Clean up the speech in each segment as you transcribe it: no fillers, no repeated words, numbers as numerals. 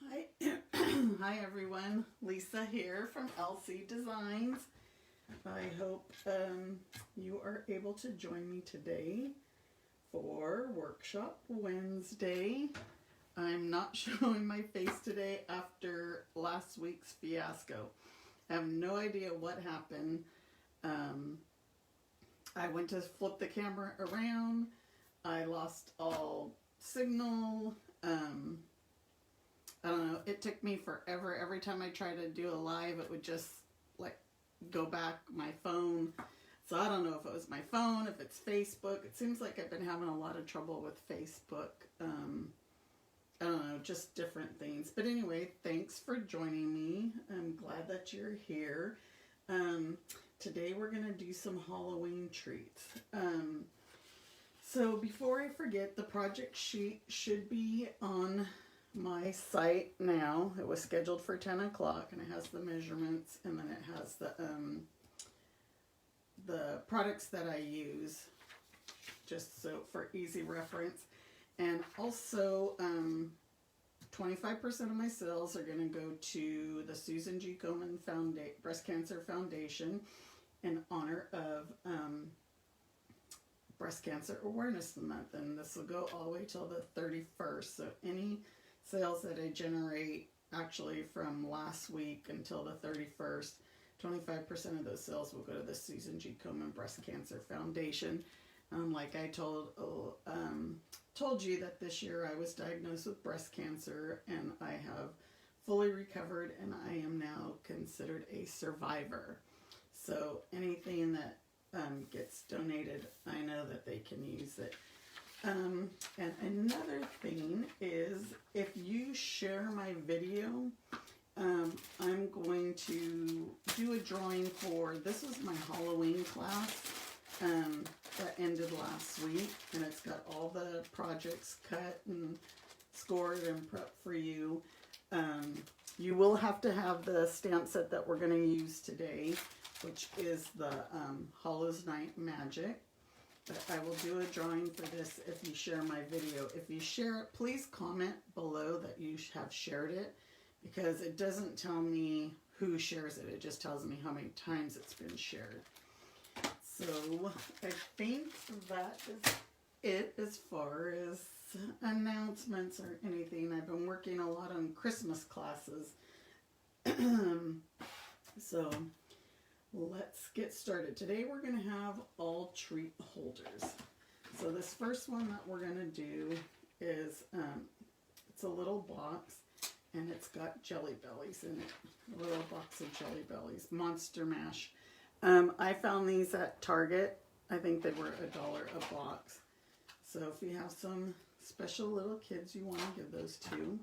Hi, hi everyone. Lisa here from lcdesigns. I hope you are able to join me today for Workshop Wednesday. I'm not showing my face today after last week's fiasco. I have no idea what happened. I went to flip the camera around. I lost all signal. I don't know, it took me forever. Every time I tried to do a live, it would just like go back my phone. So I don't know if it was my phone, if it's Facebook. It seems like I've been having a lot of trouble with Facebook. I don't know, just different things. But anyway, thanks for joining me. I'm glad that you're here. Today we're going to do some Halloween treats. So before I forget, the project sheet should be on my site now. It was scheduled for 10 o'clock and it has the measurements, and then it has the products that I use, just so for easy reference. And also 25% of my sales are going to go to the Susan G. Komen Breast Cancer Foundation in honor of Breast Cancer Awareness Month, and this will go all the way till the 31st. So any sales that I generate actually from last week until the 31st, 25% of those sales will go to the Susan G. Komen Breast Cancer Foundation. Like I told you that this year I was diagnosed with breast cancer, and I have fully recovered, and I am now considered a survivor. So anything that gets donated, I know that they can use it. And another thing is, if you share my video, I'm going to do a drawing for, this is my Halloween class that ended last week, and it's got all the projects cut and scored and prepped for you. You will have to have the stamp set that we're going to use today, which is the Hallows Night Magic. But I will do a drawing for this if you share my video. If you share it, please comment below that you have shared it, because it doesn't tell me who shares it. It just tells me how many times it's been shared. So I think that is it as far as announcements or anything. I've been working a lot on Christmas classes. So let's get started. Today we're going to have all treat holders. So this first one that we're going to do is, it's a little box, and it's got Jelly Bellies in it. A little box of Jelly Bellies, Monster Mash. I found these at Target. I think they were $1 a box. So if you have some special little kids you want to give those to.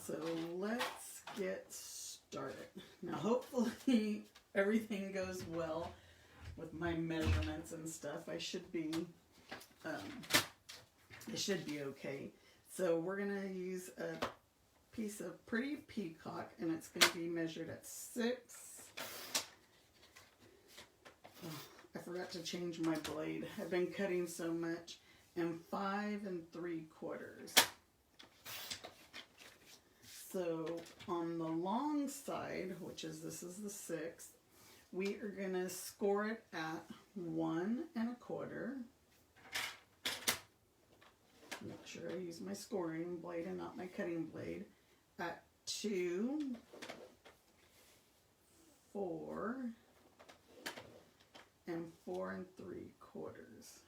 So let's get started. Now hopefully everything goes well with my measurements and stuff. It should be okay. So we're gonna use a piece of Pretty Peacock, and it's gonna be measured at 6. Oh, I forgot to change my blade. I've been cutting so much. And 5 3/4. So on the long side, which is, this is the 6th, we are going to score it at 1 1/4. Make sure I use my scoring blade and not my cutting blade. At 2, 4, and 4 3/4.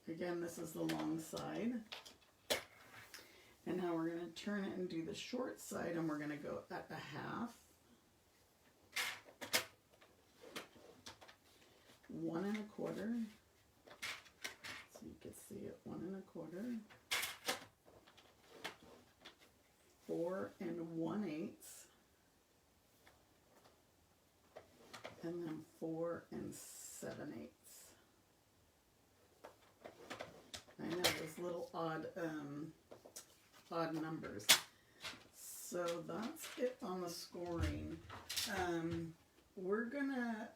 Again, this is the long side. And now we're going to turn it and do the short side, and we're going to go at 1/2. 1 1/4. So you can see it, 1 1/4. 4 1/8. And then 4 7/8. I know those little odd numbers. So that's it on the scoring. We're gonna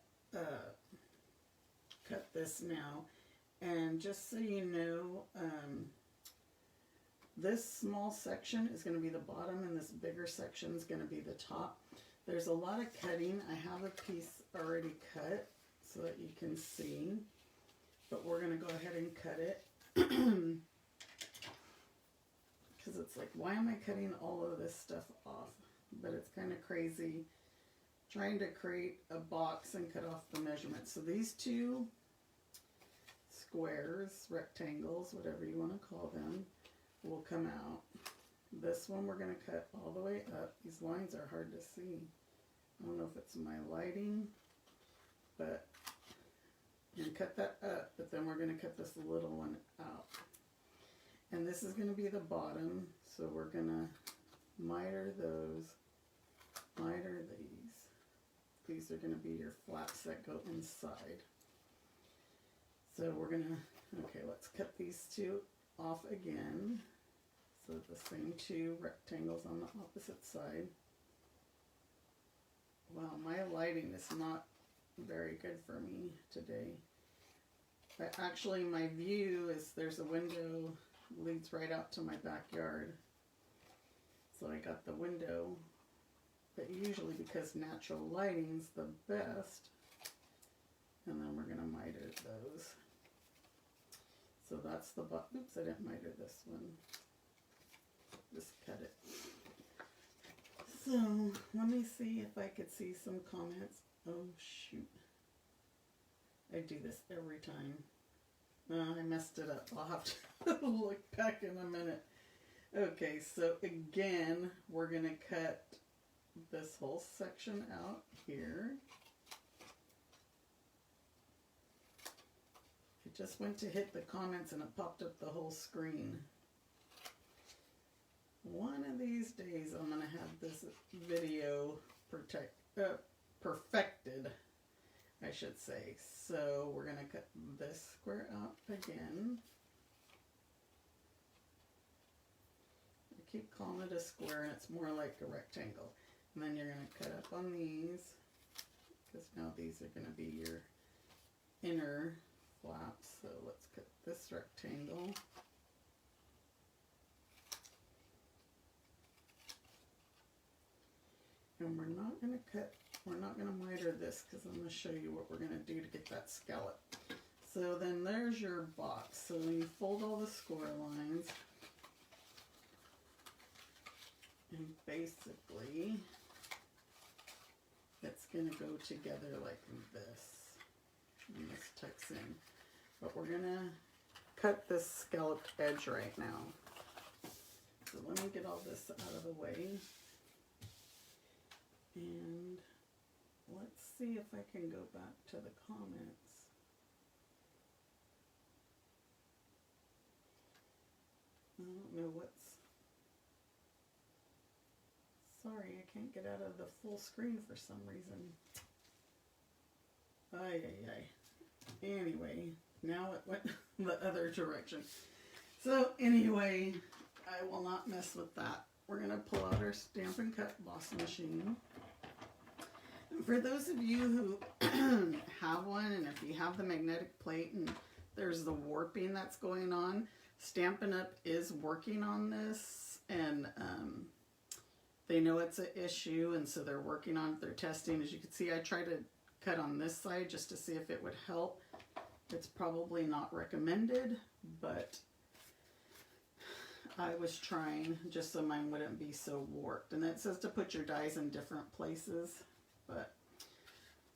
cut this now, and just so you know, This small section is going to be the bottom, and this bigger section is going to be the top. There's a lot of cutting. I have a piece already cut so that you can see, but we're going to go ahead and cut it. Because it's like, why am I cutting all of this stuff off? But it's kind of crazy trying to create a box and cut off the measurements. So these two squares, rectangles, whatever you want to call them, will come out. This one we're going to cut all the way up. These lines are hard to see. I don't know if it's my lighting, but I'm going to cut that up, but then we're going to cut this little one out. And this is going to be the bottom, so we're going to miter those, miter these. These are going to be your flaps that go inside. So we're going to, okay, let's cut these two off again. So the same two rectangles on the opposite side. Wow, my lighting is not very good for me today. But actually my view is, there's a window leads right out to my backyard. So I got the window, but usually because natural lighting's the best. And then we're going to miter those. So that's the oops, I didn't miter this one. Just cut it. So let me see if I could see some comments. Oh shoot. I do this every time. I messed it up. I'll have to look back in a minute. Okay, so again, we're going to cut this whole section out here. I just went to hit the comments and it popped up the whole screen. One of these days I'm going to have this video perfected, I should say. So we're going to cut this square out again. I keep calling it a square and it's more like a rectangle. And then you're going to cut up on these, because now these are going to be your inner flaps. So let's cut this rectangle. And we're not going to miter this, because I'm going to show you what we're going to do to get that scallop. So then there's your box. So when you fold all the score lines, and basically it's going to go together like this. And this tucks in. But we're going to cut this scalloped edge right now. So let me get all this out of the way. And let's see if I can go back to the comments. I don't know what's... Sorry, I can't get out of the full screen for some reason. Ay, ay, ay. Anyway, now it went the other direction. So anyway, I will not mess with that. We're going to pull out our Stampin' Cut Boss machine. And for those of you who have one, and if you have the magnetic plate and there's the warping that's going on, Stampin' Up is working on this, and they know it's an issue, and so they're working on it. They're testing. As you can see, I tried to cut on this side just to see if it would help. It's probably not recommended, but I was trying just so mine wouldn't be so warped. And it says to put your dies in different places. But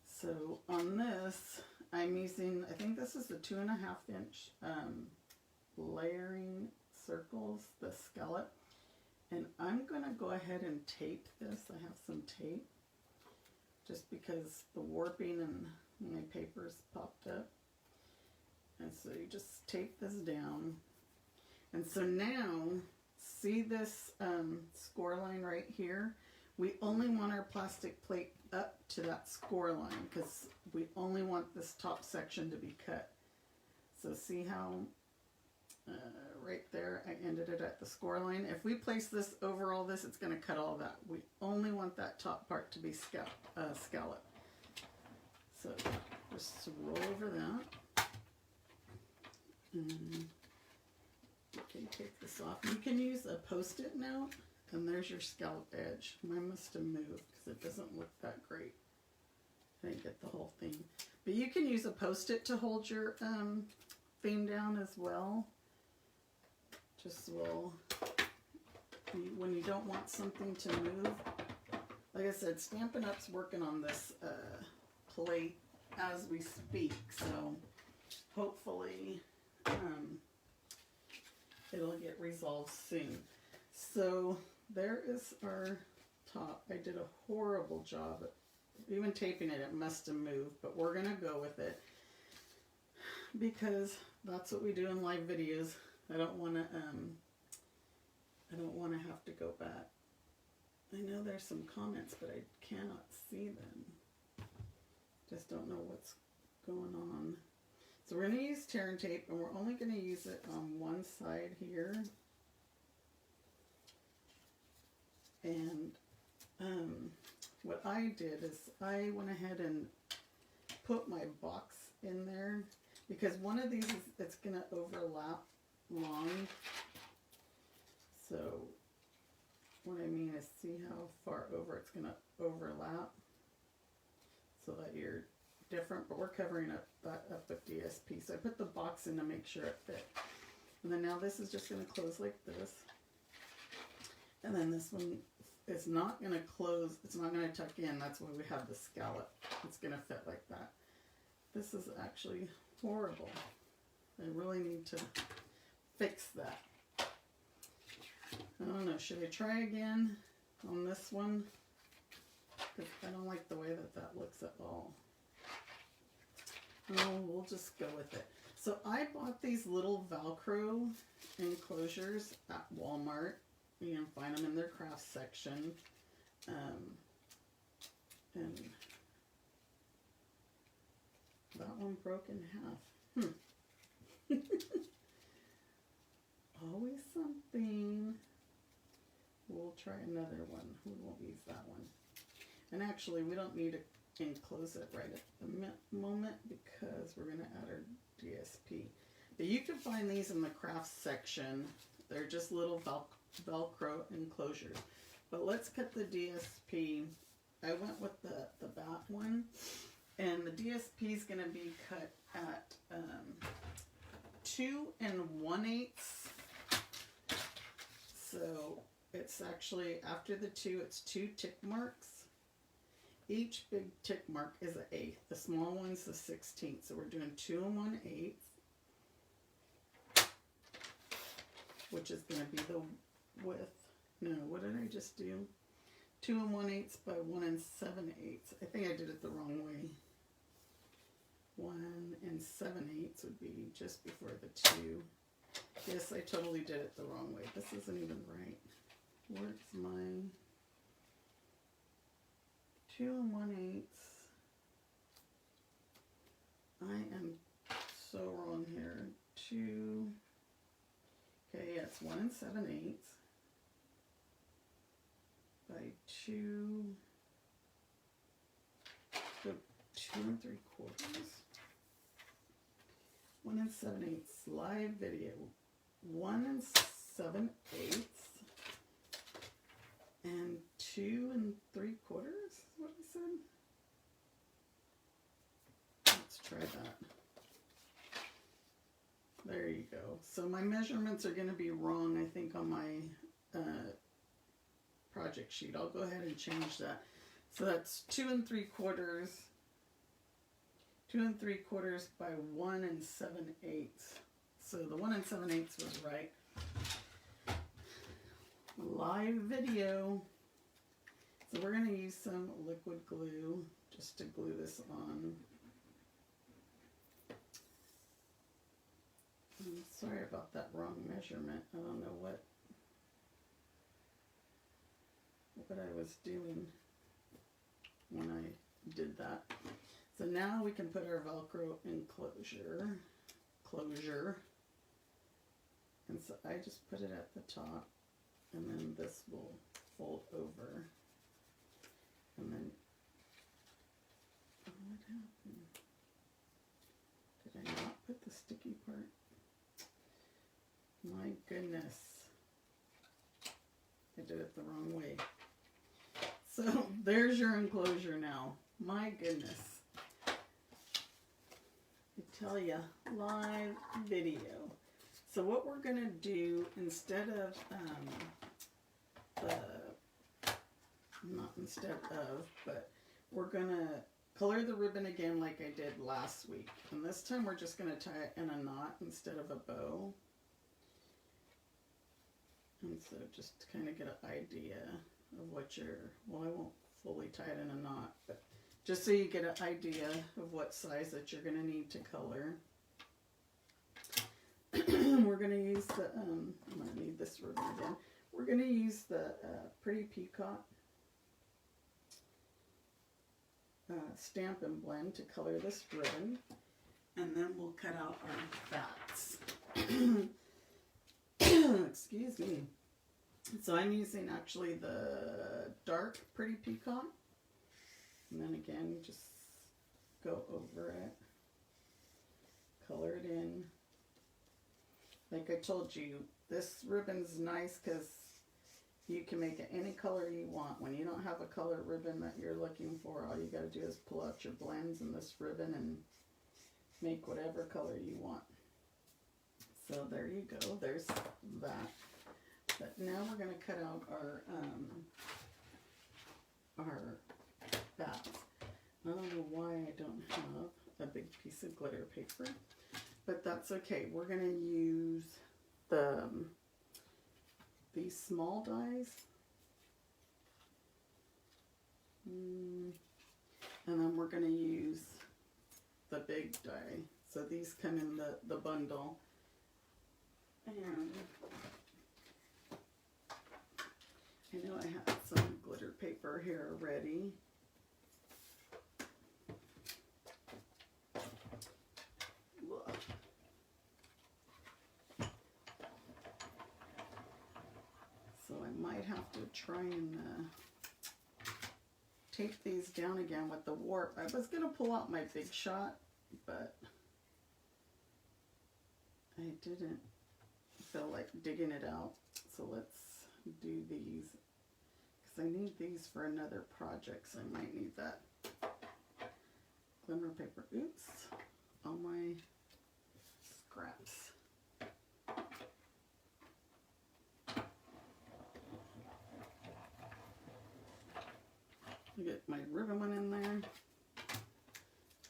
so on this, I'm using, I think this is the 2.5 inch layering circles, the scallop. And I'm going to go ahead and tape this. I have some tape just because the warping and my papers popped up. And so you just tape this down. And so now, see this score line right here? We only want our plastic plate up to that score line because we only want this top section to be cut. So see how right there I ended it at the score line. If we place this over all this, it's going to cut all that. We only want that top part to be scallop. So just roll over that. And You can take this off. You can use a Post-it note, and there's your scallop edge. Mine must have moved because it doesn't look that great. I didn't get the whole thing. But you can use a Post-it to hold your theme down as well. Just when you don't want something to move. Like I said, Stampin' Up's working on this plate as we speak, so hopefully it'll get resolved soon. So there is our top. I did a horrible job. Even taping it, it must have moved, but we're gonna go with it because that's what we do in live videos. I don't want to have to go back. I know there's some comments, but I cannot see them. Just don't know what's going on. So we're going to use tear and tape, and we're only going to use it on one side here. And what I did is I went ahead and put my box in there because one of these it's going to overlap long. So what I mean is see how far over it's going to overlap so that you're different, but we're covering up with DSP. So I put the box in to make sure it fit. And then now this is just going to close like this. And then this one is not going to close. It's not going to tuck in. That's why we have the scallop. It's going to fit like that. This is actually horrible. I really need to fix that. I don't know. Should I try again on this one? Because I don't like the way that looks at all. Oh, we'll just go with it. So I bought these little Velcro enclosures at Walmart. You can find them in their craft section. And that one broke in half. Always something. We'll try another one. We won't use that one. And actually, we don't need to enclose it right at the moment because we're going to add our DSP. But you can find these in the craft section. They're just little Velcro enclosures. But let's cut the DSP. I went with the back one. And the DSP is going to be cut at 2 1/8. So it's actually, after the 2, it's 2 tick marks. Each big tick mark is an 1/8. The small one's the 16th. So we're doing 2 1/8, which is going to be the width. No, what did I just do? 2 1/8 by 1 7/8. I think I did it the wrong way. 1 7/8 would be just before the 2. Yes, I totally did it the wrong way. This isn't even right. Where's my 2 1/8? I am so wrong here. 2. Okay, yeah, it's 1 7/8 by 2. So 2 3/4. 1 7/8 live video. 1 7/8 and 2 3/4. What I said. Let's try that. There you go. So my measurements are going to be wrong, I think, on my project sheet. I'll go ahead and change that. So that's 2 3/4. 2 3/4 by 1 7/8. So the 1 7/8 was right. Live video. So we're going to use some liquid glue just to glue this on. I'm sorry about that wrong measurement. I don't know what I was doing when I did that. So now we can put our Velcro enclosure. And so I just put it at the top, and then this will fold over. And then, oh, what happened? Did I not put the sticky part? My goodness. I did it the wrong way. So there's your enclosure now. My goodness. I tell ya, live video. So what we're going to do instead of, but we're going to color the ribbon again like I did last week. And this time we're just going to tie it in a knot instead of a bow. And so just to kind of get an idea of what you're, well, I won't fully tie it in a knot, but just so you get an idea of what size that you're going to need to color. We're going to use the, I'm going to need this ribbon again. We're going to use the Pretty Peacock Stampin' Blend to color this ribbon. And then we'll cut out our bats. Excuse me. So I'm using actually the dark Pretty Peacock. And then again, just go over it. Color it in. Like I told you, this ribbon's nice because you can make it any color you want. When you don't have a color ribbon that you're looking for, all you got to do is pull out your blends in this ribbon and make whatever color you want. So there you go. There's that. But now we're going to cut out our bats. I don't know why I don't have a big piece of glitter paper, but that's okay. We're going to use these small dies, and then we're going to use the big die. So these come in the bundle, and I know I have some glitter paper here ready. So I might have to try and tape these down again with the warp. I was going to pull out my Big Shot, but I didn't feel like digging it out. So let's do these, because I need these for another project, so I might need that glimmer paper. Oops, all my scraps. Get my ribbon one in there.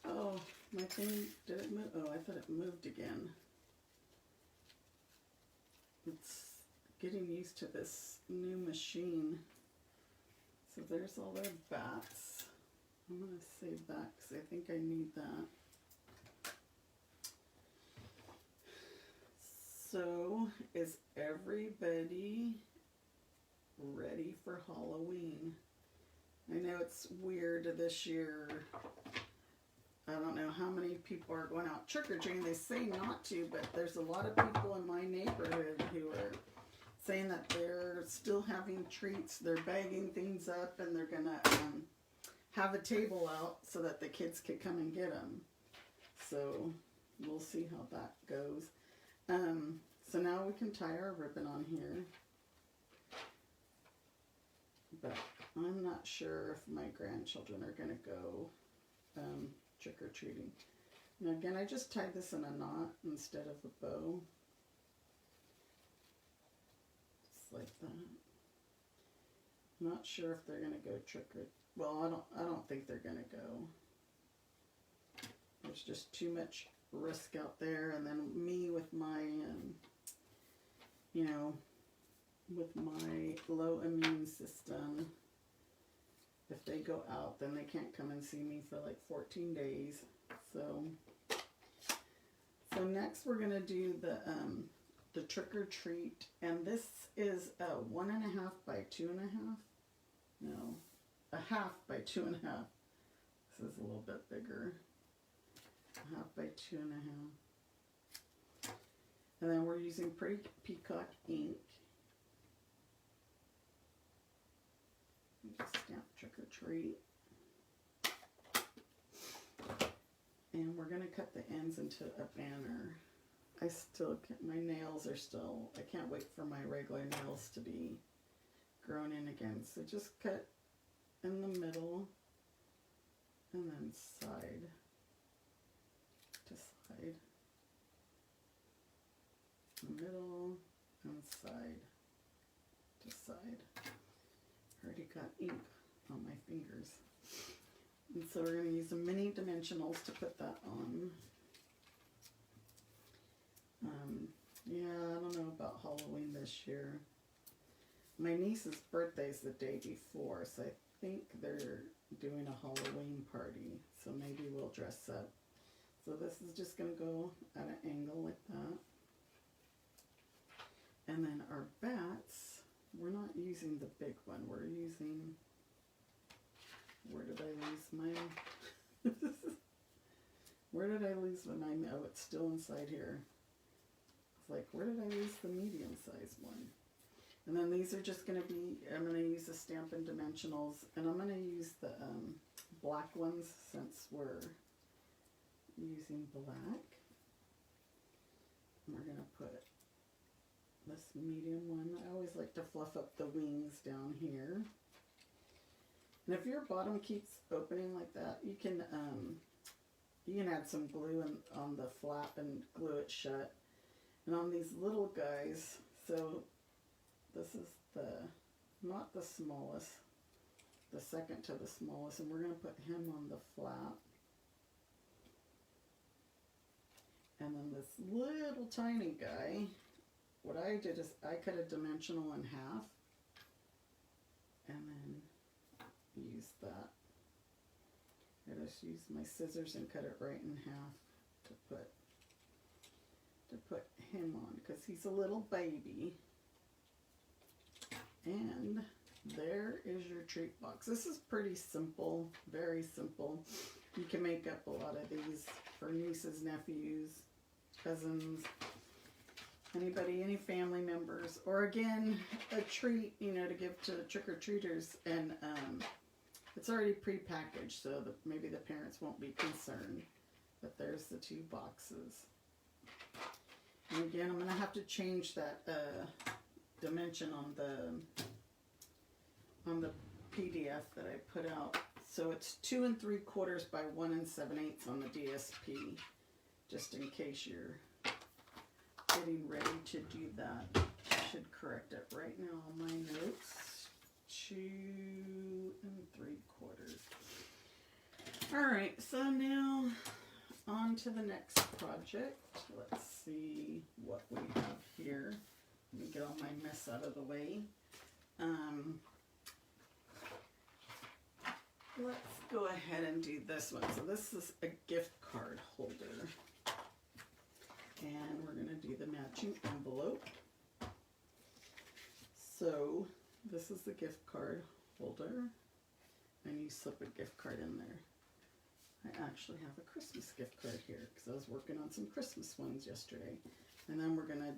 Oh, my thing, did it move? Oh, I thought it moved again. It's getting used to this new machine. So there's all their bats. I'm going to save that because I think I need that. So, is everybody ready for Halloween? I know it's weird this year. I don't know how many people are going out trick-or-treating. They say not to, but there's a lot of people in my neighborhood who are saying that they're still having treats. They're bagging things up, and they're going to have a table out so that the kids could come and get them. So we'll see how that goes. So now we can tie our ribbon on here. But I'm not sure if my grandchildren are going to go trick-or-treating. Now again, I just tied this in a knot instead of a bow. Just like that. I'm not sure if they're going to go well, I don't think they're going to go. There's just too much risk out there, and then me with my, you know, with my low immune system, if they go out, then they can't come and see me for like 14 days. So next we're gonna do the trick or treat, and this is a 1.5 by 2.5. No, a 1/2 by 2.5. This is a little bit bigger. 1/2 by 2.5. And then we're using Pretty Peacock ink. Just stamp trick or treat. And we're going to cut the ends into a banner. I still can't, my nails are still, I can't wait for my regular nails to be grown in again. So just cut in the middle and then side to side, middle and side to side. Already got ink on my fingers. And so we're going to use the mini dimensionals to put that on. Yeah, I don't know about Halloween this year. My niece's birthday's the day before, so I think they're doing a Halloween party. So maybe we'll dress up. So this is just going to go at an angle like that. And then our bats, we're not using the big one. We're using, where did I lose mine? Where did I lose mine? Oh, it's still inside here. It's like, where did I lose the medium-sized one? And then these are just going to be, I'm going to use the Stampin' Dimensionals, and I'm going to use the black ones since we're using black. And we're going to put this medium one. I always like to fluff up the wings down here. And if your bottom keeps opening like that, you can add some glue on the flap and glue it shut. And on these little guys, so this is not the smallest, the second to the smallest, and we're going to put him on the flap. And then this little tiny guy, what I did is I cut a dimensional in half and then use that. I just use my scissors and cut it right in half to put him on because he's a little baby. And there is your treat box. This is pretty simple, very simple. You can make up a lot of these for nieces, nephews, cousins, anybody, any family members, or again, a treat, you know, to give to trick-or-treaters. And it's already pre-packaged, so that maybe the parents won't be concerned. But there's the two boxes. And again, I'm going to have to change that dimension on the PDF that I put out. So it's 2 3/4 by 1 7/8 on the DSP, just in case you're getting ready to do that. I should correct it right now on my notes. 2 3/4. All right, so now on to the next project. Let's see what we have here. Let me get all my mess out of the way. Let's go ahead and do this one. So this is a gift card holder. And we're going to do the matching envelope. So this is the gift card holder. And you slip a gift card in there. I actually have a Christmas gift card here because I was working on some Christmas ones yesterday. And then we're going to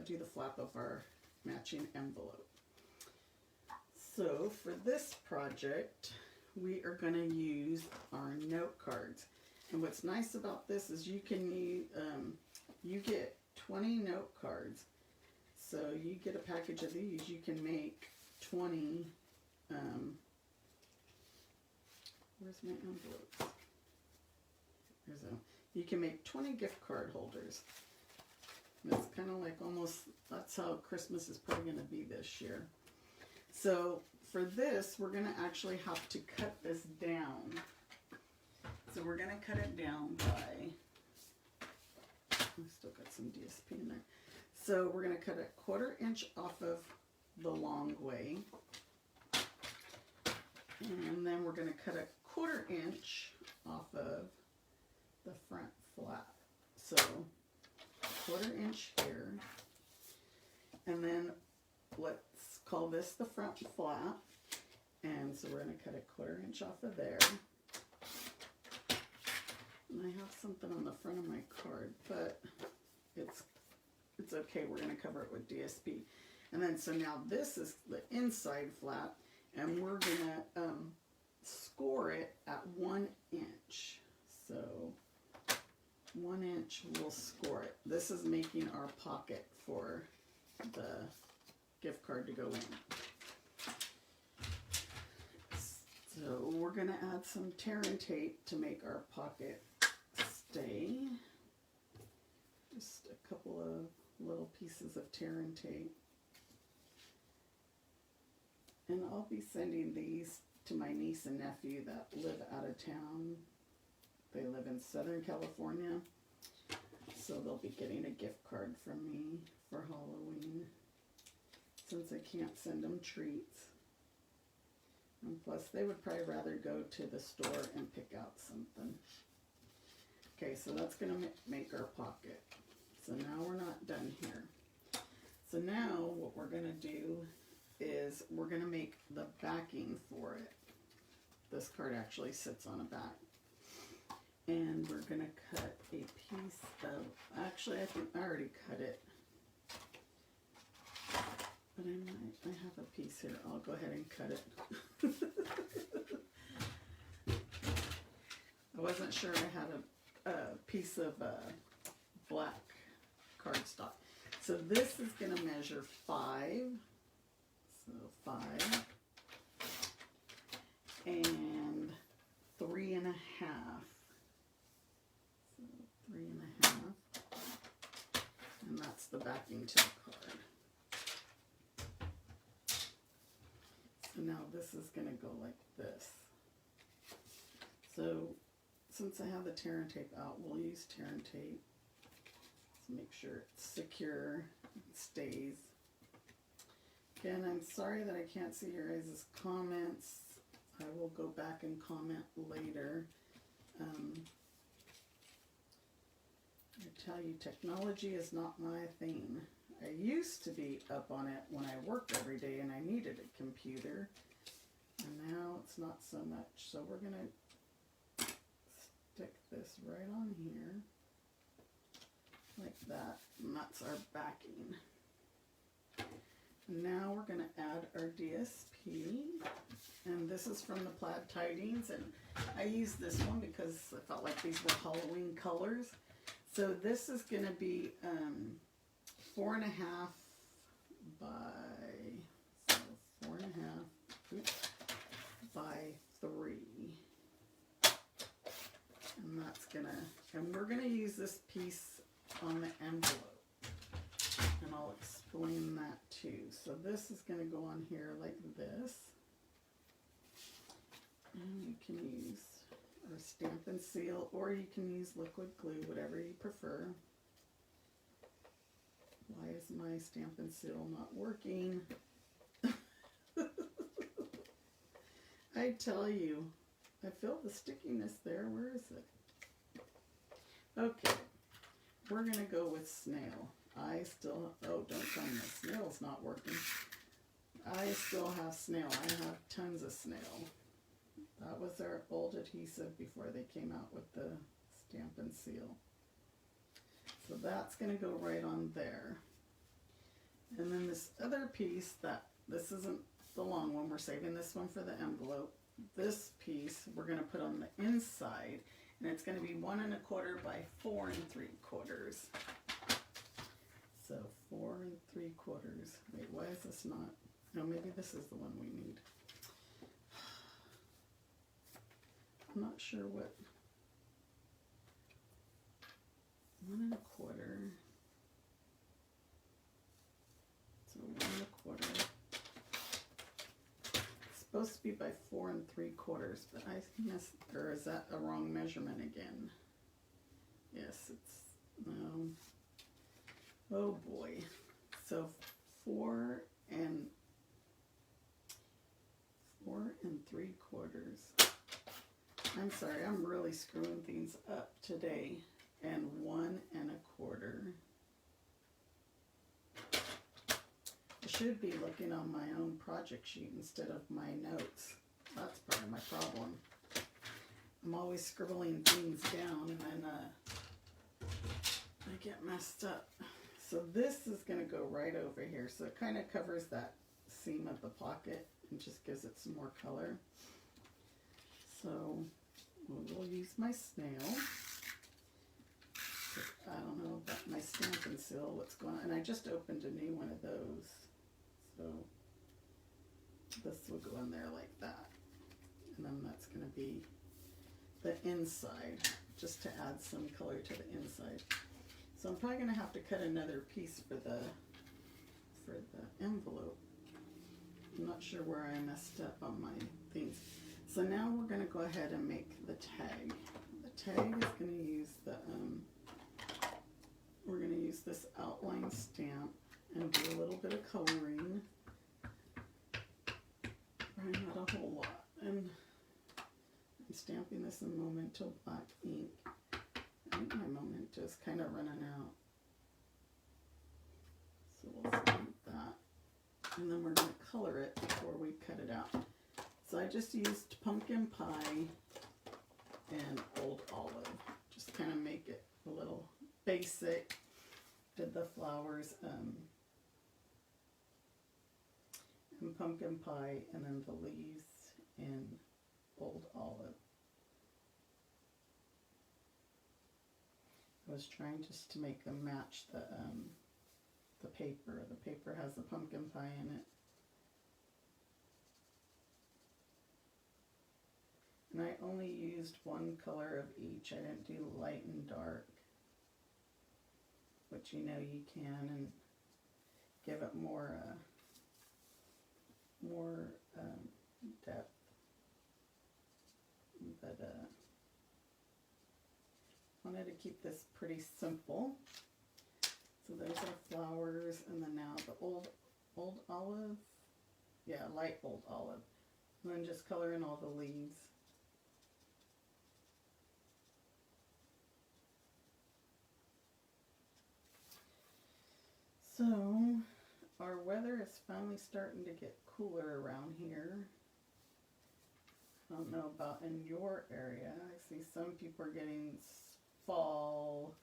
do the flap of our matching envelope. So for this project, we are going to use our note cards. And what's nice about this is you can you get 20 note cards. So you get a package of these, you can make 20. Where's my envelopes? You can make 20 gift card holders. And it's kind of like almost, that's how Christmas is probably going to be this year. So for this, we're going to actually have to cut this down. So we're going to cut it down by, I've still got some DSP in there. So we're going to cut a 1/4 inch off of the long way. And then we're going to cut a 1/4 inch off of the front flap. So 1/4 inch here. And then let's call this the front flap. And so we're going to cut a 1/4 inch off of there. And I have something on the front of my card, but it's okay. We're going to cover it with DSP. And then so now this is the inside flap, and we're going to score it at 1 inch. So 1 inch, we'll score it. This is making our pocket for the gift card to go in. So we're going to add some tear and tape to make our pocket stay. Just a couple of little pieces of tear and tape. And I'll be sending these to my niece and nephew that live out of town. They live in Southern California, so they'll be getting a gift card from me for Halloween, since I can't send them treats. And plus, they would probably rather go to the store and pick out something. Okay, so that's going to make our pocket. So now we're not done here. So now what we're going to do is we're going to make the backing for it. This card actually sits on a back. And we're going to cut a piece of, actually I think I already cut it. But I have a piece here. I'll go ahead and cut it. I wasn't sure I had a piece of black cardstock. So this is going to measure 5. So 5. And 3 1/2. So 3 1/2. And that's the backing to the card. So now this is going to go like this. So since I have the tear and tape out, we'll use tear and tape to make sure it's secure and stays. Again, I'm sorry that I can't see your guys' comments. I will go back and comment later. I tell you, technology is not my thing. I used to be up on it when I worked every day and I needed a computer. And now it's not so much. So we're going to stick this right on here. Like that. And that's our backing. Now we're going to add our DSP, and this is from the Plaid Tidings, and I used this one because I felt like these were Halloween colors. So this is going to be 4 1/2 by, so 4 1/2 by 3, and that's going to, and we're going to use this piece on the envelope. And I'll explain that too. So this is going to go on here like this. And you can use or Stampin' Seal, or you can use liquid glue, whatever you prefer. Why is my Stampin' Seal not working? I tell you, I feel the stickiness there. Where is it? Okay, we're going to go with snail. I still, oh, don't tell me the snail's not working. I still have snail. I have tons of snail. That was our old adhesive before they came out with the Stampin' Seal. So that's going to go right on there. And then this other piece, this isn't the long one, we're saving this one for the envelope. This piece we're going to put on the inside, and it's going to be 1 1/4 by 4 3/4. So 4 3/4. Wait, why is this not? No, maybe this is the one we need. I'm not sure what. 1 1/4. So 1 1/4. It's supposed to be by 4 3/4, but I missed. Or is that a wrong measurement again? Yes, it's no. Oh boy. So 4 3/4. I'm sorry, I'm really screwing things up today. And 1 1/4. I should be looking on my own project sheet instead of my notes. That's part of my problem. I'm always scribbling things down and then I get messed up. So this is going to go right over here. So it kind of covers that seam of the pocket and just gives it some more color. So we'll use my snail. don't know about my Stampin' Seal, what's going on. And I just opened a new one of those. So this will go in there like that. And then that's going to be the inside, just to add some color to the inside. So I'm probably going to have to cut another piece for the envelope. I'm not sure where I messed up on my things. So now we're going to go ahead and make the tag. The tag is going to use the, we're going to use this outline stamp and do a little bit of coloring. Probably not a whole lot. And I'm stamping this in Memento black ink. I think my Memento is kind of running out. So we'll stamp that. And then we're going to color it before we cut it out. So I just used pumpkin pie and old olive. Just kind of make it a little basic. Did the flowers and pumpkin pie, and then the leaves in old olive. I was trying just to make them match the paper. The paper has the pumpkin pie in it. And I only used one color of each. I didn't do light and dark, which you know you can, and give it more depth. But wanted to keep this pretty simple. So there's our flowers, and then now the old olive, yeah, light old olive, and then just color in all the leaves. So our weather is finally starting to get cooler around here. I don't know about in your area. I see some people are getting fall,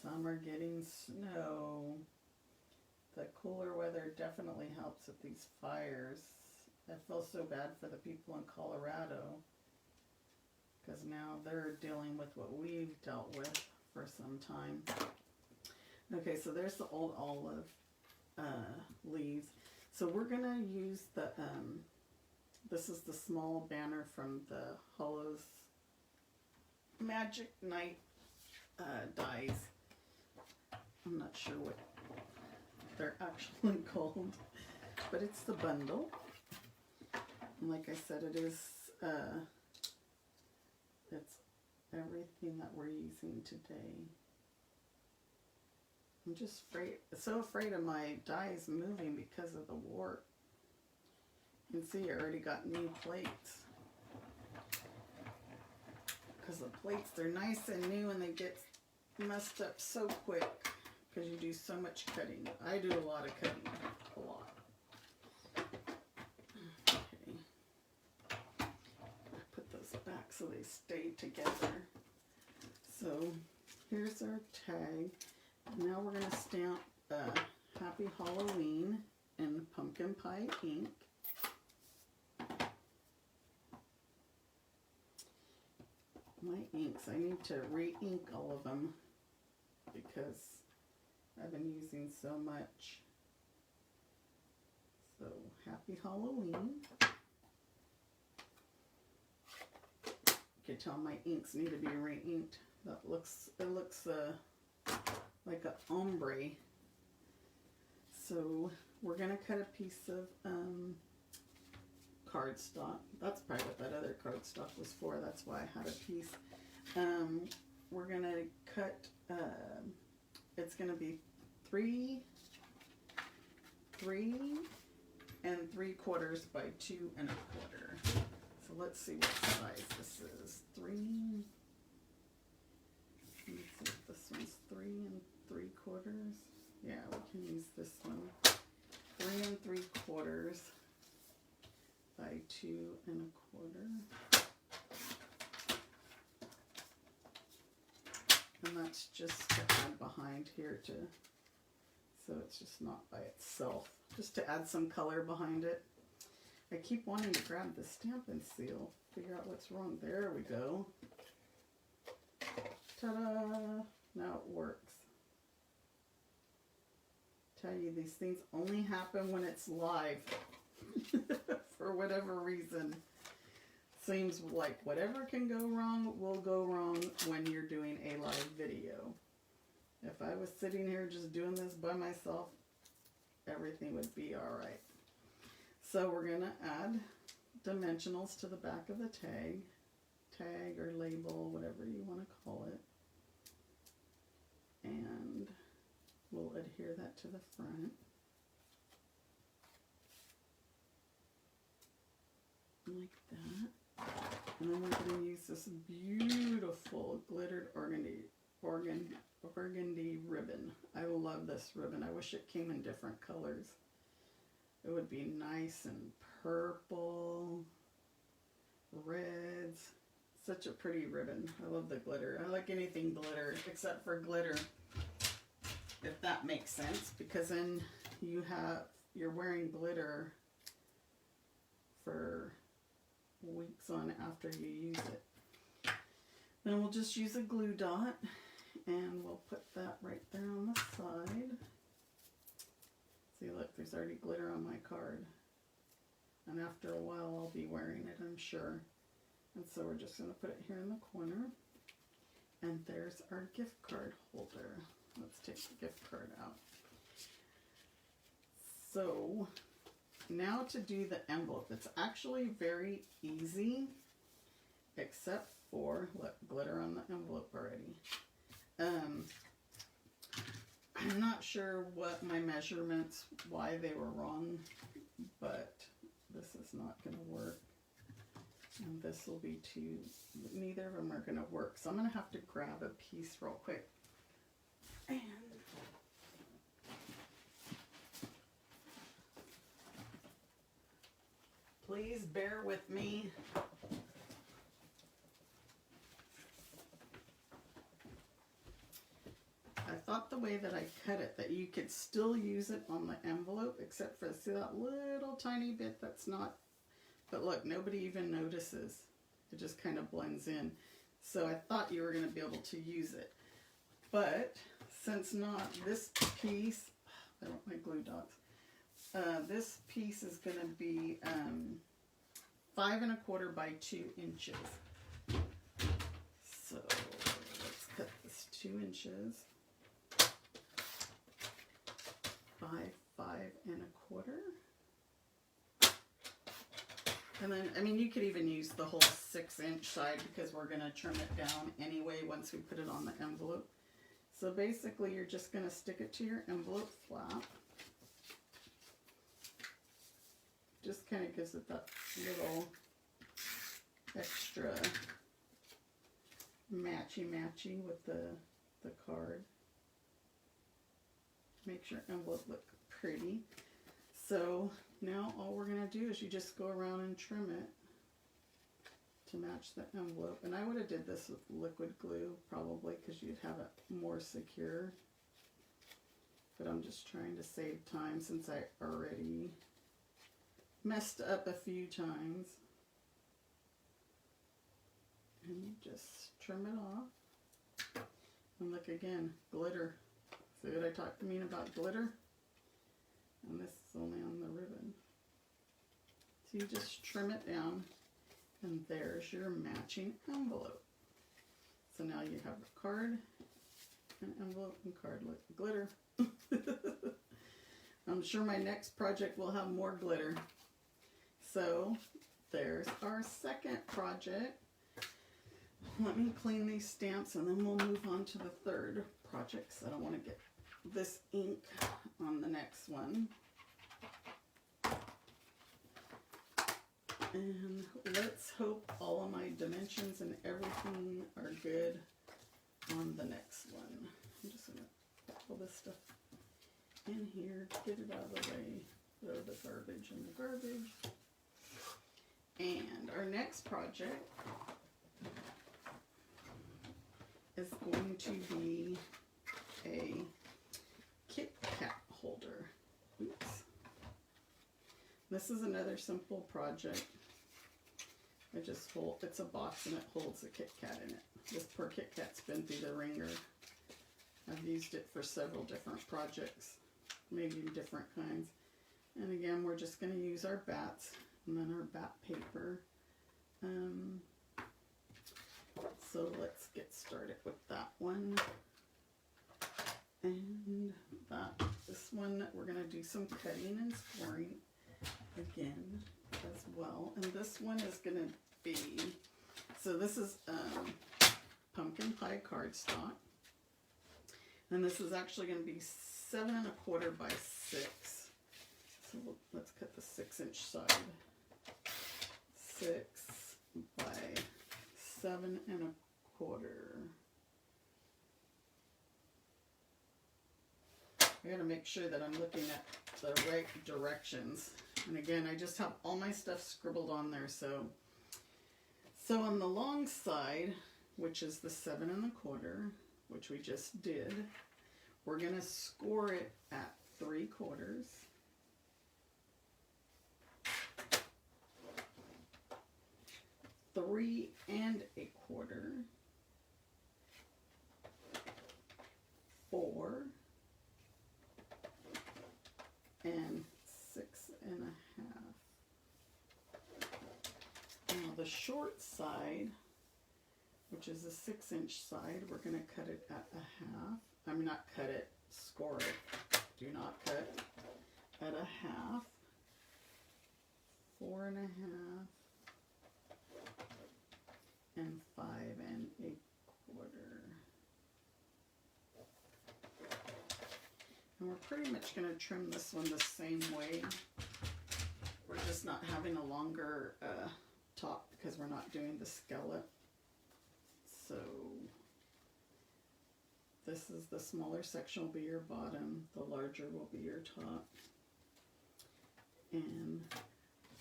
some are getting snow. The cooler weather definitely helps with these fires. I feel so bad for the people in Colorado, because now they're dealing with what we've dealt with for some time. Okay, so there's the old olive leaves. So we're going to use the, this is the small banner from the Hallows Magic Night dies. I'm not sure what they're actually called, but it's the bundle. And like I said, it is, it's everything that we're using today. I'm just so afraid of my dies moving because of the warp. You can see I already got new plates. Because the plates, they're nice and new and they get messed up so quick because you do so much cutting. I do a lot of cutting, a lot. Okay. Put those back so they stay together. So here's our tag. Now we're going to stamp Happy Halloween in pumpkin pie ink. My inks, I need to re-ink all of them because I've been using so much. So Happy Halloween. You can tell my inks need to be re-inked. It looks like an ombre. So we're going to cut a piece of cardstock. That's probably what that other cardstock was for. That's why I had a piece. We're going to cut, it's going to be 3 3/4 by 2 1/4. So let's see what size this is. 3. Let me see if this one's 3 3/4. Yeah, we can use this one. 3 3/4 by 2 1/4. And that's just to add behind here so it's just not by itself. Just to add some color behind it. I keep wanting to grab the Stampin' Seal. Figure out what's wrong. There we go. Ta-da! Now it works. Tell you, these things only happen when it's live. For whatever reason. Seems like whatever can go wrong will go wrong when you're doing a live video. If I was sitting here just doing this by myself, everything would be alright. So we're going to add dimensionals to the back of the tag or label, whatever you want to call it. And we'll adhere that to the front. Like that. And then we're going to use this beautiful glittered organdy ribbon. I love this ribbon. I wish it came in different colors. It would be nice and purple, reds. Such a pretty ribbon. I love the glitter. I like anything glitter except for glitter, if that makes sense, because then you're wearing glitter for weeks on after you use it. Then we'll just use a glue dot and we'll put that right there on the side. See, look, there's already glitter on my card. And after a while I'll be wearing it, I'm sure. And so we're just going to put it here in the corner. And there's our gift card holder. Let's take the gift card out. So now to do the envelope. It's actually very easy, except for, look, glitter on the envelope already. I'm not sure what my measurements, why they were wrong, but this is not going to work. And this will be too, neither of them are going to work. So I'm going to have to grab a piece real quick. And please bear with me. I thought the way that I cut it, that you could still use it on the envelope, except for, see that little tiny bit that's not, but look, nobody even notices. It just kind of blends in. So I thought you were going to be able to use it. But since not, this piece, I don't like glue dots. This piece is going to be 5 1/4 by 2 inches. So let's cut this 2 inches by 5 1/4. And then, I mean, you could even use the whole 6-inch side because we're going to trim it down anyway once we put it on the envelope. So basically, you're just going to stick it to your envelope flap. Just kind of gives it that little extra matchy with the card. Makes your envelope look pretty. So now all we're going to do is you just go around and trim it to match the envelope. And I would have did this with liquid glue probably because you'd have it more secure. But I'm just trying to save time since I already messed up a few times. And you just trim it off. And look again, glitter. See what I mean about glitter? And this is only on the ribbon. So you just trim it down, and there's your matching envelope. So now you have a card, an envelope, and card. Look, glitter. I'm sure my next project will have more glitter. So there's our second project. Let me clean these stamps and then we'll move on to the third project because I don't want to get this ink on the next one. And let's hope all of my dimensions and everything are good on the next one. I'm just going to put all this stuff in here, get it out of the way, throw the garbage in the garbage. And our next project is going to be a Kit Kat holder. Oops. This is another simple project. I just hold, it's a box and it holds a Kit Kat in it. This poor Kit Kat's been through the ringer. I've used it for several different projects. maybe different kinds. And again, we're just going to use our bats and then our bat paper. So let's get started with that one. And this one, we're going to do some cutting and scoring again as well. And this one is going to be, so this is pumpkin pie cardstock. And this is actually going to be 7 1/4 by 6. So let's cut the 6-inch side. 6 by 7 1/4. I gotta make sure that I'm looking at the right directions. And again, I just have all my stuff scribbled on there. So on the long side, which is the 7 1/4, which we just did, we're gonna score it at 3/4. 3 1/4, 4, and 6 1/2. Now the short side, which is the 6-inch side, we're going to cut it at 1/2. I mean, not cut it, score it. Do not cut at 1/2. 4 1/2. And 5 1/4. And we're pretty much going to trim this one the same way. We're just not having a longer top because we're not doing the scallop. So this is the smaller section will be your bottom, the larger will be your top. And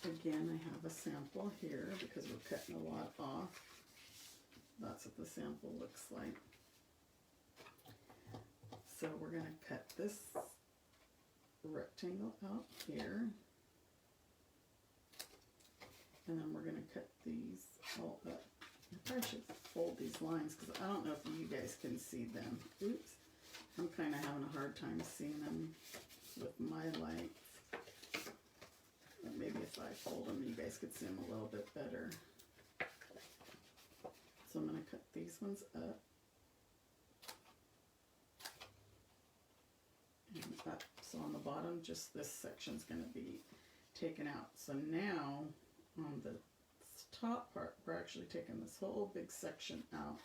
again, I have a sample here because we're cutting a lot off. That's what the sample looks like. So we're going to cut this rectangle out here. And then we're going to cut these all up. I probably should fold these lines because I don't know if you guys can see them. Oops. I'm kind of having a hard time seeing them with my light. But maybe if I fold them, you guys could see them a little bit better. So I'm going to cut these ones up. And up. So on the bottom, just this section's going to be taken out. So now on the top part, we're actually taking this whole big section out.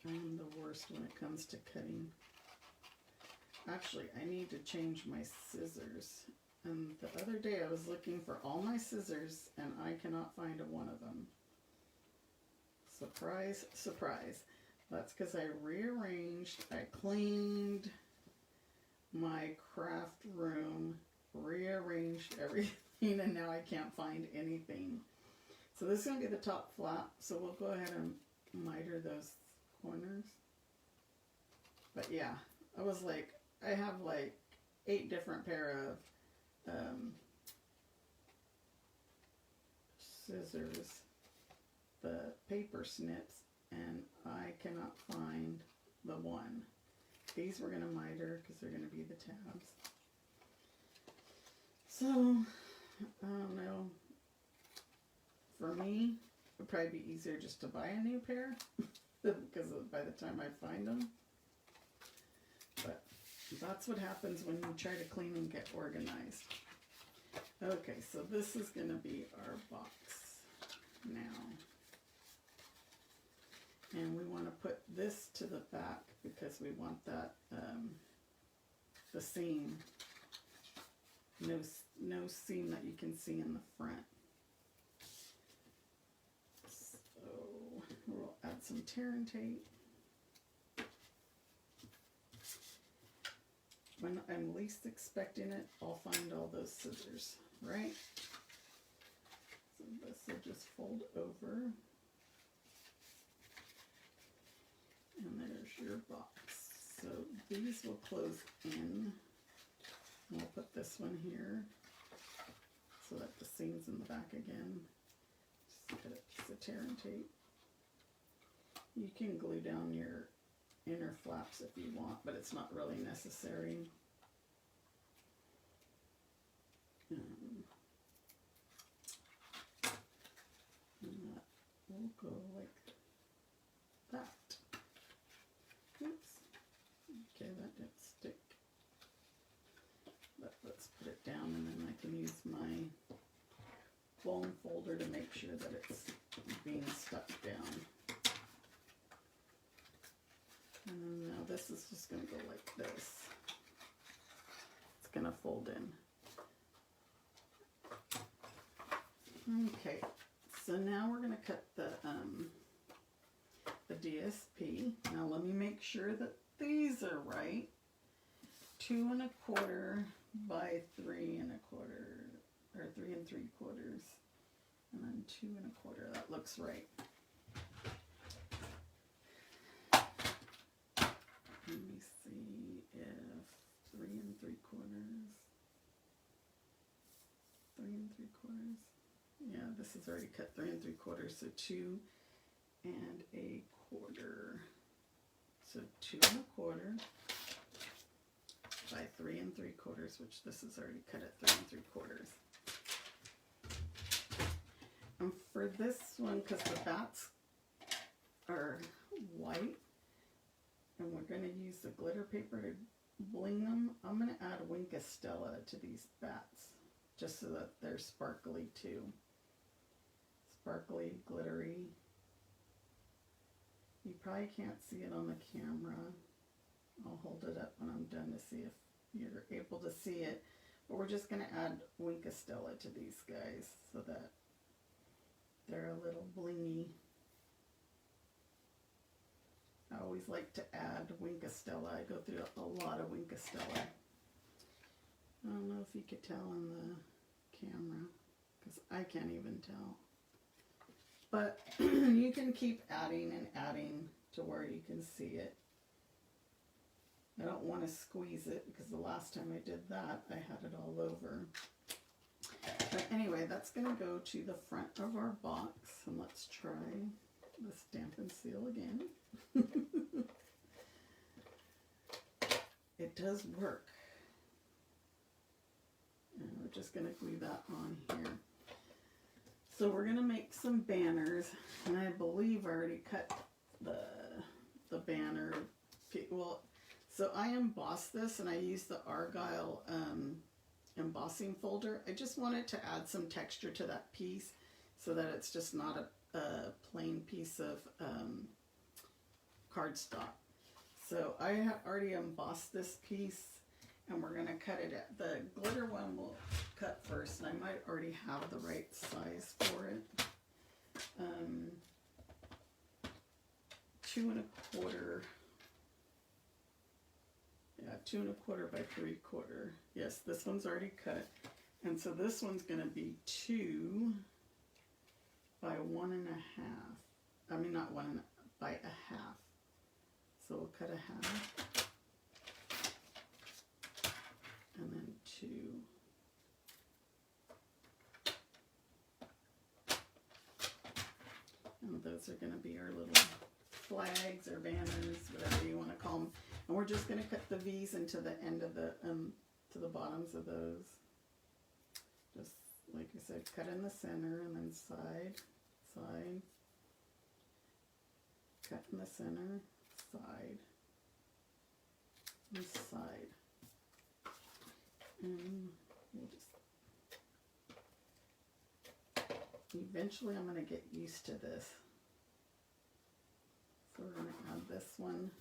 I'm the worst when it comes to cutting. Actually, I need to change my scissors. And the other day I was looking for all my scissors and I cannot find one of them. Surprise, surprise. That's because I rearranged, I cleaned my craft room, rearranged everything, and now I can't find anything. So this is going to be the top flap, so we'll go ahead and miter those corners. But yeah, I was like, I have like 8 different pair of scissors, the paper snips, and I cannot find the one. These we're going to miter because they're going to be the tabs. So, I don't know. For me, it would probably be easier just to buy a new pair because by the time I find them. But that's what happens when you try to clean and get organized. Okay, so this is going to be our box now. And we want to put this to the back because we want that, the seam, no seam that you can see in the front. So we'll add some tear and tape. When I'm least expecting it, I'll find all those scissors, right? So this will just fold over. And there's your box. So these will close in. And I'll put this one here so that the seam's in the back again. Just get a piece of tear and tape. You can glue down your inner flaps if you want, but it's not really necessary. And that will go like that. Oops. Okay, that didn't stick. But let's put it down, and then I can use my bone folder to make sure that it's being stuck down. And then now this is just going to go like this. It's going to fold in. Okay, so now we're going to cut the DSP. Now let me make sure that these are right. 2 1/4 by 3 1/4, or 3 3/4, and then 2 1/4. That looks right. Let me see if 3 3/4, 3 3/4. Yeah, this is already cut 3 3/4, so 2 1/4. So 2 1/4 by 3 3/4, which this is already cut at 3 3/4. And for this one, because the bats are white, and we're going to use the glitter paper to bling them, I'm going to add Winkastella to these bats, just so that they're sparkly too. Sparkly, glittery. You probably can't see it on the camera. I'll hold it up when I'm done to see if you're able to see it. But we're just going to add Winkastella to these guys so that they're a little blingy. I always like to add Winkastella. I go through a lot of Winkastella. I don't know if you could tell on the camera, because I can't even tell. But you can keep adding and adding to where you can see it. I don't want to squeeze it, because the last time I did that, I had it all over. But anyway, that's going to go to the front of our box. And let's try the stamp and seal again. It does work. And we're just going to glue that on here. So we're going to make some banners, and I believe I already cut the banner. Well, so I embossed this, and I used the Argyle embossing folder. I just wanted to add some texture to that piece so that it's just not a plain piece of cardstock. So I have already embossed this piece, and we're going to cut it at the glitter one. We'll cut first, and I might already have the right size for it. 2 1/4. Yeah, 2 1/4 by 3/4. Yes, this one's already cut, and so this one's going to be 2 by 1 1/2. I mean, not 1 by 1/2. So we'll cut 1/2, and then 2. And those are going to be our little flags or banners, whatever you want to call them. And we're just going to cut the V's into the end of the, to the bottoms of those. Just like I said, cut in the center, and then side, side, cut in the center, side, and side. And we'll just, eventually I'm going to get used to this. So we're going to add this one.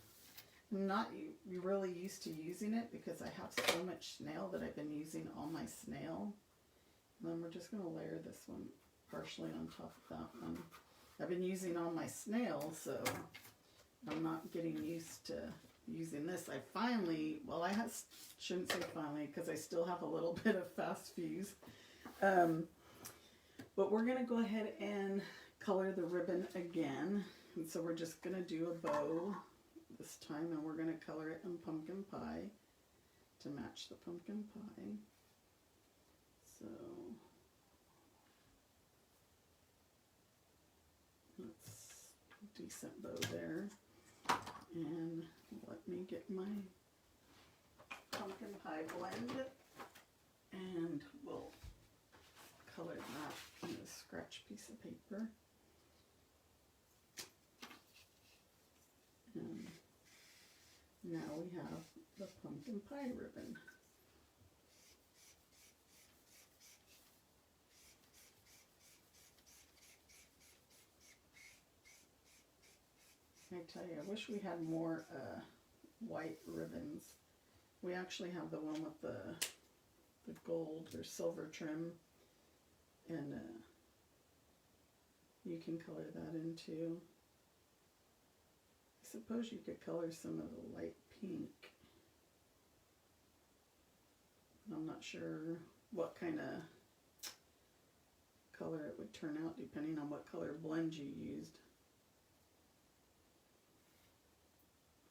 I'm not really used to using it because I have so much snail that I've been using all my snail. And then we're just going to layer this one partially on top of that one. I've been using all my snail, so I'm not getting used to using this. I finally, well, shouldn't say finally, because I still have a little bit of fast fuse. But we're going to go ahead and color the ribbon again. And so we're just going to do a bow this time, and we're going to color it in pumpkin pie to match the pumpkin pie. So let's decent bow there. And let me get my pumpkin pie blend, and we'll color that on a scratch piece of paper. And now we have the pumpkin pie ribbon. I tell you, I wish we had more white ribbons. We actually have the one with the gold or silver trim, and you can color that in too. I suppose you could color some of the light pink. I'm not sure what kind of color it would turn out depending on what color blend you used.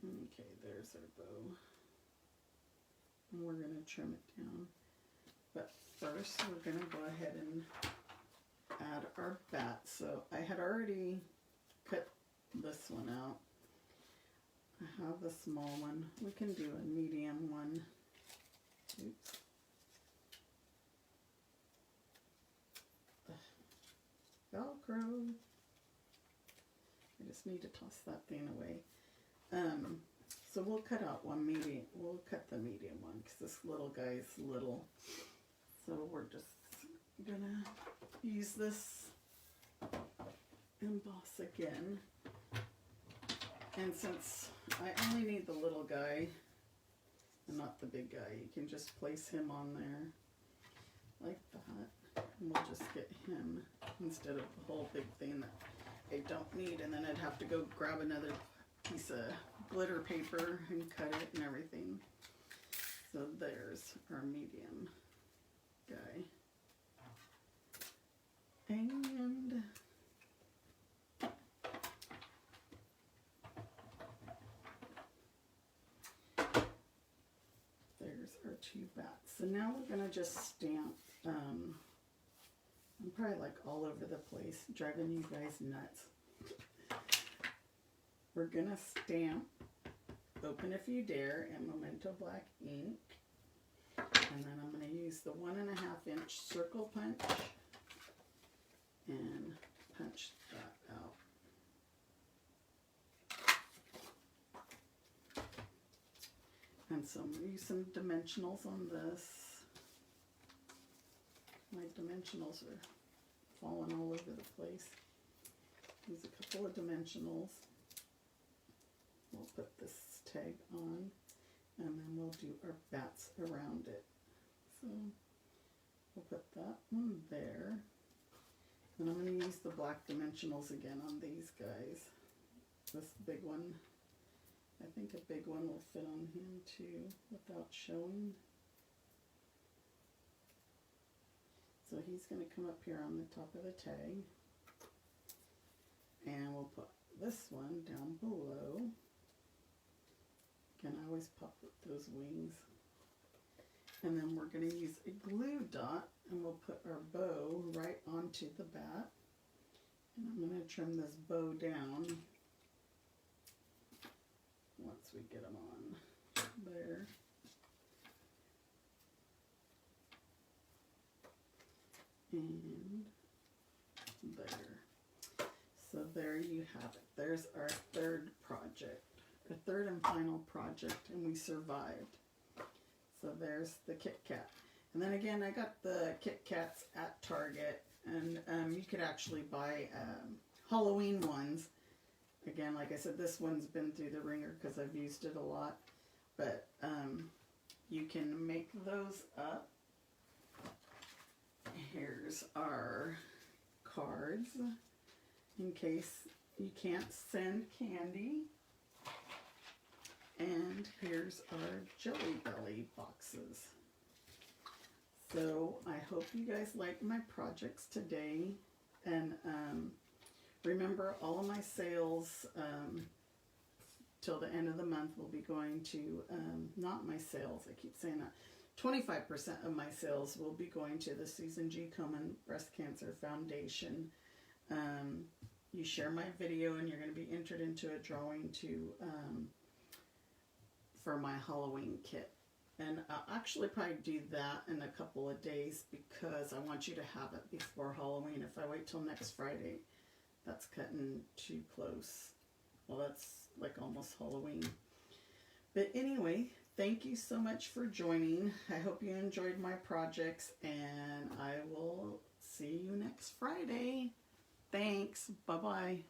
Okay, there's our bow. And we're going to trim it down. But first we're going to go ahead and add our bat. So I had already cut this one out. I have the small one. We can do a medium one. Oops. Velcro. I just need to toss that thing away. So we'll cut out one medium. We'll cut the medium one because this little guy's little. So we're just gonna use this emboss again. And since I only need the little guy and not the big guy, you can just place him on there like that. And we'll just get him instead of the whole big thing that I don't need. And then I'd have to go grab another piece of glitter paper and cut it and everything. So there's our medium guy. And there's our two bats. So now we're going to just stamp. I'm probably like all over the place, driving you guys nuts. We're going to stamp Open If You Dare and Memento Black ink. And then I'm going to use the 1.5 inch circle punch and punch that out. And so I'm going to use some dimensionals on this. My dimensionals are falling all over the place. Use a couple of dimensionals. We'll put this tag on, and then we'll do our bats around it. So we'll put that one there. And I'm going to use the black dimensionals again on these guys. This big one, I think a big one will fit on him too without showing. So he's going to come up here on the top of the tag. And we'll put this one down below. Again, I always pop with those wings. And then we're going to use a glue dot, and we'll put our bow right onto the bat. And I'm going to trim this bow down once we get them on there. And there. So there you have it. There's our third project, our third and final project, and we survived. So there's the Kit Kat. And then again, I got the Kit Kats at Target, and you could actually buy Halloween ones. Again, like I said, this one's been through the ringer because I've used it a lot. But you can make those up. Here's our cards in case you can't send candy. And here's our Jelly Belly boxes. So I hope you guys like my projects today. And remember, all of my sales till the end of the month will be going to, not my sales, I keep saying that, 25% of my sales will be going to the Susan G. Komen Breast Cancer Foundation. you share my video, and you're going to be entered into a drawing to for my Halloween kit. And I'll actually probably do that in a couple of days because I want you to have it before Halloween. If I wait till next Friday, that's cutting too close. Well, that's like almost Halloween. But anyway, thank you so much for joining. I hope you enjoyed my projects, and I will see you next Friday. Thanks. Bye-bye.